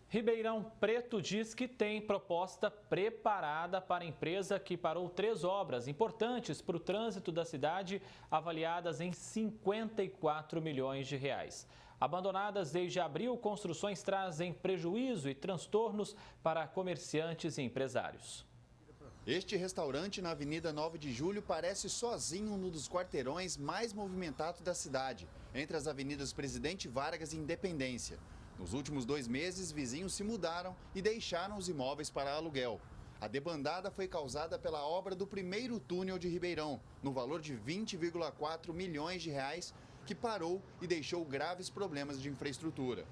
Ribeirão Preto diz que tem proposta preparada para a empresa que parou 3 obras importantes para o trânsito da cidade, avaliadas em 54 milhões de reais. Abandonadas desde abril, construções trazem prejuízo e transtornos para comerciantes e empresários. Este restaurante na Avenida 9 de Julho parece sozinho num dos quarteirões mais movimentados da cidade, entre as avenidas Presidente Vargas e Independência. Nos últimos 2 meses, vizinhos se mudaram e deixaram os imóveis para aluguel. A debandada foi causada pela obra do primeiro túnel de Ribeirão, no valor de 20,4 milhões de reais, que parou e deixou graves problemas de infraestrutura.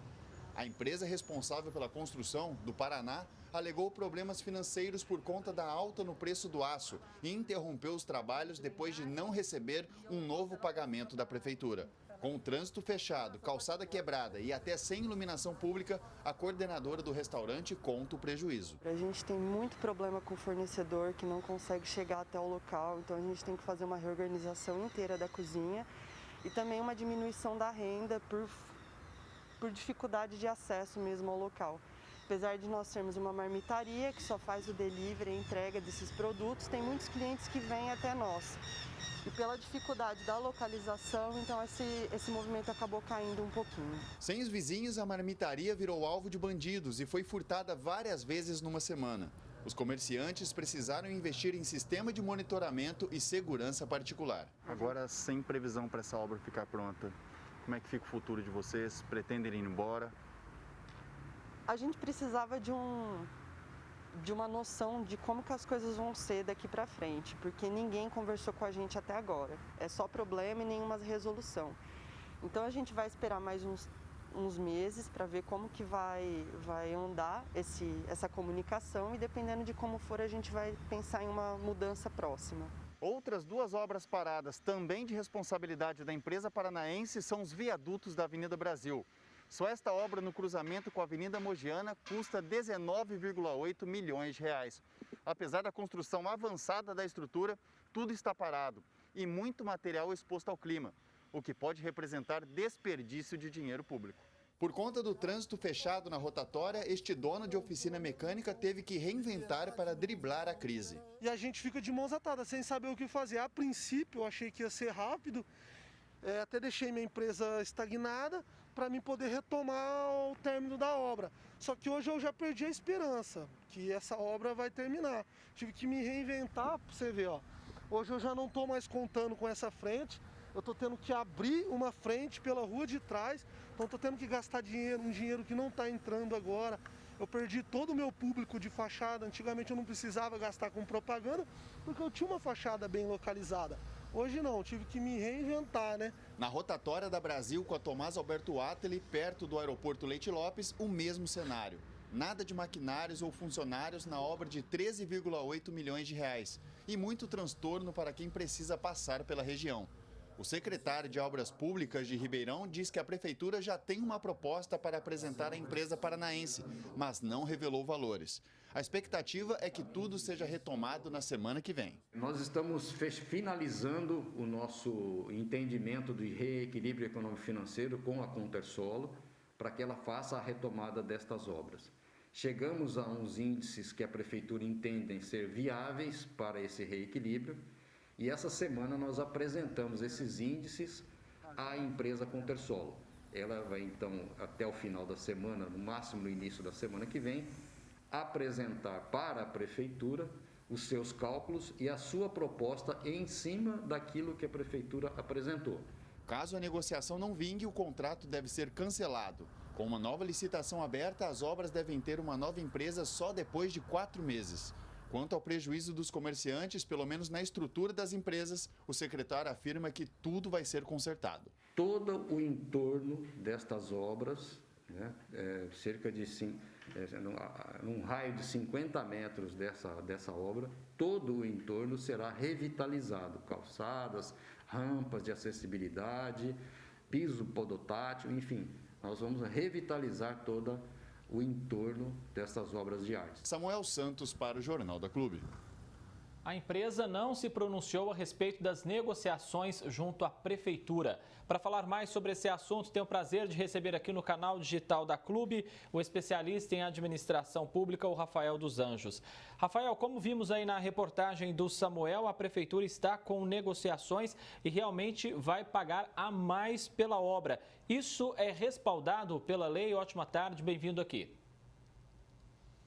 A empresa responsável pela construção, do Paraná, alegou problemas financeiros por conta da alta no preço do aço e interrompeu os trabalhos depois de não receber um novo pagamento da prefeitura. Com o trânsito fechado, calçada quebrada e até sem iluminação pública, a coordenadora do restaurante conta o prejuízo. A gente tem muito problema com o fornecedor que não consegue chegar até o local, então a gente tem que fazer uma reorganização inteira da cozinha e também uma diminuição da renda por dificuldade de acesso mesmo ao local. Apesar de nós termos uma marmitaria que só faz o delivery e entrega desses produtos, tem muitos clientes que vêm até nós. E pela dificuldade da localização, então esse movimento acabou caindo um pouquinho. Sem os vizinhos, a marmitaria virou alvo de bandidos e foi furtada várias vezes numa semana. Os comerciantes precisaram investir em sistema de monitoramento e segurança particular. Agora, sem previsão para essa obra ficar pronta, como é que fica o futuro de vocês? Pretendem ir embora? A gente precisava de uma noção de como que as coisas vão ser daqui para frente, porque ninguém conversou com a gente até agora. É só problema e nenhuma resolução. Então a gente vai esperar mais uns meses para ver como que vai andar essa comunicação e dependendo de como for a gente vai pensar em uma mudança próxima. Outras 2 obras paradas, também de responsabilidade da empresa paranaense, são os viadutos da Avenida Brasil. Só esta obra no cruzamento com a Avenida Mogiana custa 19,8 milhões de reais. Apesar da construção avançada da estrutura, tudo está parado e muito material exposto ao clima, o que pode representar desperdício de dinheiro público. Por conta do trânsito fechado na rotatória, este dono de oficina mecânica teve que reinventar para driblar a crise. E a gente fica de mãos atadas, sem saber o que fazer. A princípio, eu achei que ia ser rápido, até deixei minha empresa estagnada para mim poder retomar o término da obra. Só que hoje eu já perdi a esperança que essa obra vai terminar. Tive que me reinventar, para você ver, ó. Hoje eu já não estou mais contando com essa frente. Eu estou tendo que abrir uma frente pela rua de trás, então estou tendo que gastar dinheiro, um dinheiro que não está entrando agora. Eu perdi todo o meu público de fachada, antigamente eu não precisava gastar com propaganda, porque eu tinha uma fachada bem localizada. Hoje não, eu tive que me reinventar, né? Na rotatória da Brasil com a Tomás Alberto Attali, perto do aeroporto Leite Lopes, o mesmo cenário. Nada de maquinários ou funcionários na obra de 13,8 milhões de reais e muito transtorno para quem precisa passar pela região. O secretário de Obras Públicas de Ribeirão diz que a prefeitura já tem uma proposta para apresentar à empresa paranaense, mas não revelou valores. A expectativa é que tudo seja retomado na semana que vem. Nós estamos finalizando o nosso entendimento de reequilíbrio econômico-financeiro com a Contersolo para que ela faça a retomada destas obras. Chegamos a uns índices que a prefeitura entende ser viáveis para esse reequilíbrio. E essa semana nós apresentamos esses índices à empresa Contersolo. Ela vai então, até o final da semana, no máximo no início da semana que vem, apresentar para a prefeitura os seus cálculos e a sua proposta em cima daquilo que a prefeitura apresentou. Caso a negociação não vingue, o contrato deve ser cancelado. Com uma nova licitação aberta, as obras devem ter uma nova empresa só depois de 4 meses. Quanto ao prejuízo dos comerciantes, pelo menos na estrutura das empresas, o secretário afirma que tudo vai ser consertado. Todo o entorno destas obras, né, cerca de num raio de 50 metros dessa obra, todo o entorno será revitalizado. Calçadas, rampas de acessibilidade, piso podotátil, enfim, nós vamos revitalizar toda o entorno dessas obras de arte. Samuel Santos para o Jornal da Clube. A empresa não se pronunciou a respeito das negociações junto à Prefeitura. Para falar mais sobre esse assunto, tenho o prazer de receber aqui no canal digital da Clube o especialista em administração pública, o Rafael dos Anjos. Rafael, como vimos aí na reportagem do Samuel, a Prefeitura está com negociações e realmente vai pagar a mais pela obra. Isso é respaldado pela lei? Ótima tarde, bem-vindo aqui.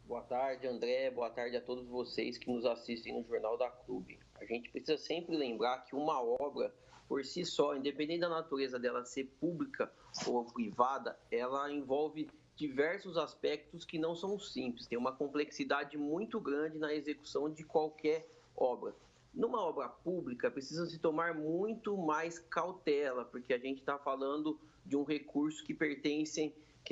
Boa tarde, André. Boa tarde a todos vocês que nos assistem no Jornal da Clube. A gente precisa sempre lembrar que uma obra, por si só, independente da natureza dela ser pública ou privada, ela envolve diversos aspectos que não são simples. Tem uma complexidade muito grande na execução de qualquer obra. Numa obra pública, precisa se tomar muito mais cautela, porque a gente está falando de um recurso que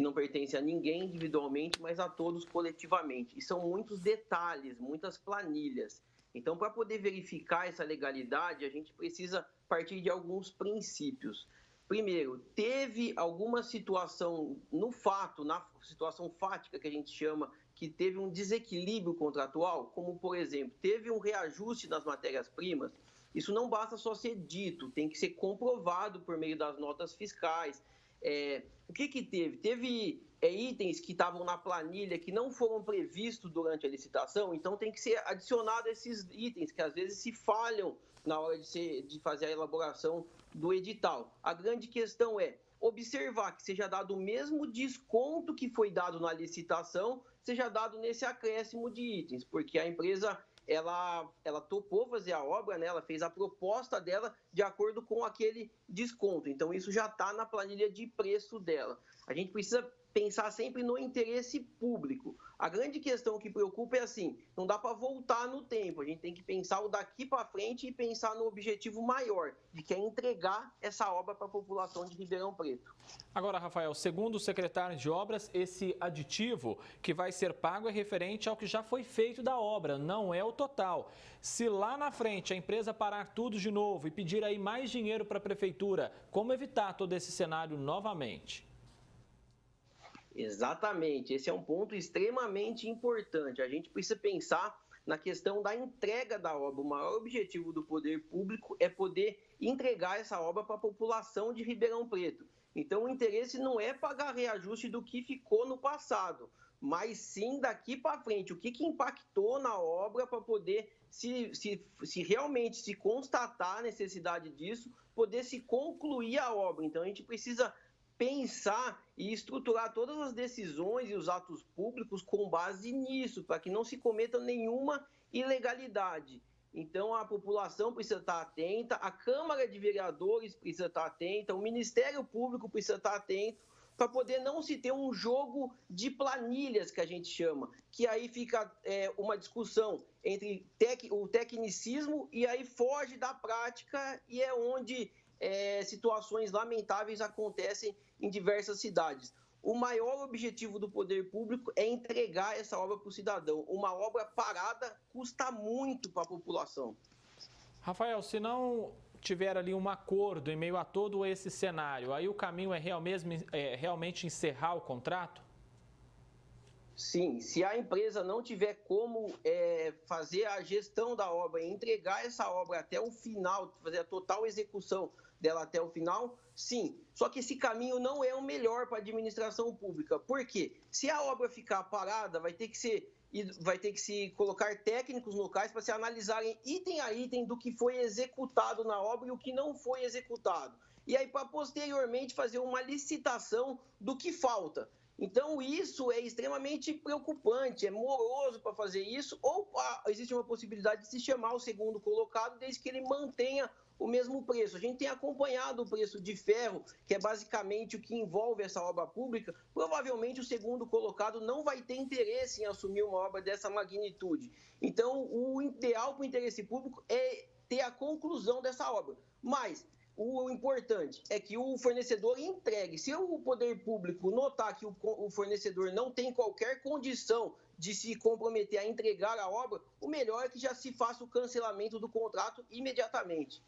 não pertence a ninguém individualmente, mas a todos coletivamente. E são muitos detalhes, muitas planilhas. Então, para poder verificar essa legalidade, a gente precisa partir de alguns princípios. Primeiro, teve alguma situação no fato, na situação fática que a gente chama, que teve um desequilíbrio contratual, como, por exemplo, teve um reajuste nas matérias-primas. Isso não basta só ser dito, tem que ser comprovado por meio das notas fiscais. O que teve? Teve itens que estavam na planilha que não foram previstos durante a licitação, então tem que ser adicionado esses itens que às vezes se falham na hora de fazer a elaboração do edital. A grande questão é observar que seja dado o mesmo desconto que foi dado na licitação, seja dado nesse acréscimo de itens, porque a empresa ela topou fazer a obra, né? Ela fez a proposta dela de acordo com aquele desconto. Então, isso já está na planilha de preço dela. A gente precisa pensar sempre no interesse público. A grande questão que preocupa é assim, não dá para voltar no tempo. A gente tem que pensar o daqui para frente e pensar no objetivo maior, de que é entregar essa obra para a população de Ribeirão Preto. Agora, Rafael, segundo o secretário de Obras, esse aditivo que vai ser pago é referente ao que já foi feito da obra, não é o total. Se lá na frente a empresa parar tudo de novo e pedir aí mais dinheiro para a Prefeitura, como evitar todo esse cenário novamente? Exatamente, esse é um ponto extremamente importante. A gente precisa pensar na questão da entrega da obra. O maior objetivo do poder público é poder entregar essa obra para a população de Ribeirão Preto. Então, o interesse não é pagar reajuste do que ficou no passado, mas sim daqui para frente, o que impactou na obra para poder, se realmente se constatar a necessidade disso, poder se concluir a obra. Então, a gente precisa pensar e estruturar todas as decisões e os atos públicos com base nisso, para que não se cometa nenhuma ilegalidade. Então, a população precisa estar atenta, a Câmara de Vereadores precisa estar atenta, o Ministério Público precisa estar atento, para poder não se ter um jogo de planilhas, que a gente chama, que aí fica uma discussão entre o tecnicismo e aí foge da prática e é onde situações lamentáveis acontecem em diversas cidades. O maior objetivo do poder público é entregar essa obra para o cidadão. Uma obra parada custa muito para a população. Rafael, se não tiver ali um acordo em meio a todo esse cenário, aí o caminho é realmente encerrar o contrato? Sim, se a empresa não tiver como fazer a gestão da obra e entregar essa obra até o final, fazer a total execução dela até o final, sim. Só que esse caminho não é o melhor para a administração pública. Por quê? Se a obra ficar parada, vai ter que se colocar técnicos locais para se analisarem item a item do que foi executado na obra e o que não foi executado. E aí, para posteriormente fazer uma licitação do que falta. Então, isso é extremamente preocupante, é moroso para fazer isso, ou existe uma possibilidade de se chamar o segundo colocado, desde que ele mantenha o mesmo preço. A gente tem acompanhado o preço de ferro, que é basicamente o que envolve essa obra pública. Provavelmente o segundo colocado não vai ter interesse em assumir uma obra dessa magnitude. Então, o ideal para o interesse público é ter a conclusão dessa obra. Mas o importante é que o fornecedor entregue. Se o poder público notar que o fornecedor não tem qualquer condição de se comprometer a entregar a obra, o melhor é que já se faça o cancelamento do contrato imediatamente.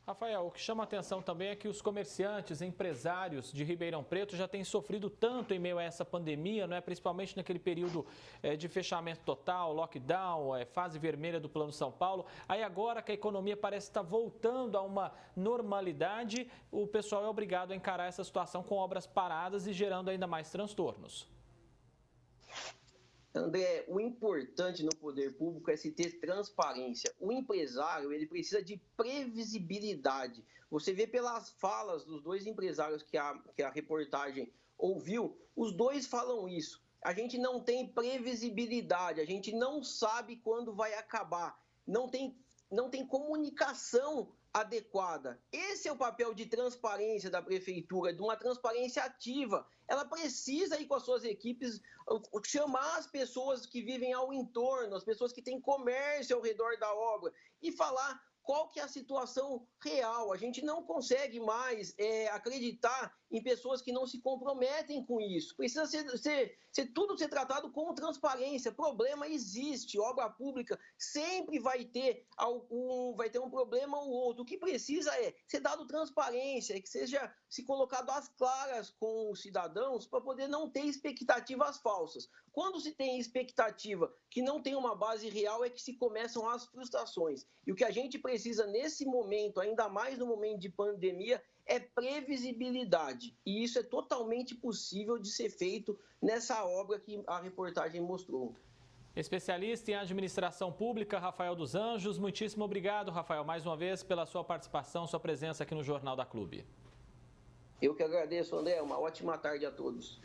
Rafael, o que chama a atenção também é que os comerciantes, empresários de Ribeirão Preto já têm sofrido tanto em meio a essa pandemia, não é? Principalmente naquele período de fechamento total, lockdown, fase vermelha do Plano São Paulo. Aí agora que a economia parece estar voltando a uma normalidade, o pessoal é obrigado a encarar essa situação com obras paradas e gerando ainda mais transtornos. André, o importante no poder público é se ter transparência. O empresário, ele precisa de previsibilidade. Você vê pelas falas dos dois empresários que a reportagem ouviu, os dois falam isso. A gente não tem previsibilidade, a gente não sabe quando vai acabar, não tem comunicação adequada. Esse é o papel de transparência da prefeitura, de uma transparência ativa. Ela precisa ir com as suas equipes, chamar as pessoas que vivem ao entorno, as pessoas que têm comércio ao redor da obra e falar qual que é a situação real. A gente não consegue mais acreditar em pessoas que não se comprometem com isso. Precisa tudo ser tratado com transparência. Problema existe, obra pública sempre vai ter um problema ou outro. O que precisa é ser dado transparência, que seja se colocado às claras com os cidadãos para poder não ter expectativas falsas. Quando se tem expectativa que não tem uma base real é que se começam as frustrações. E o que a gente precisa nesse momento, ainda mais no momento de pandemia, é previsibilidade. E isso é totalmente possível de ser feito nessa obra que a reportagem mostrou. Especialista em administração pública, Rafael dos Anjos. Muitíssimo obrigado, Rafael, mais uma vez pela sua participação, sua presença aqui no Jornal da Clube. Eu que agradeço, André. Uma ótima tarde a todos.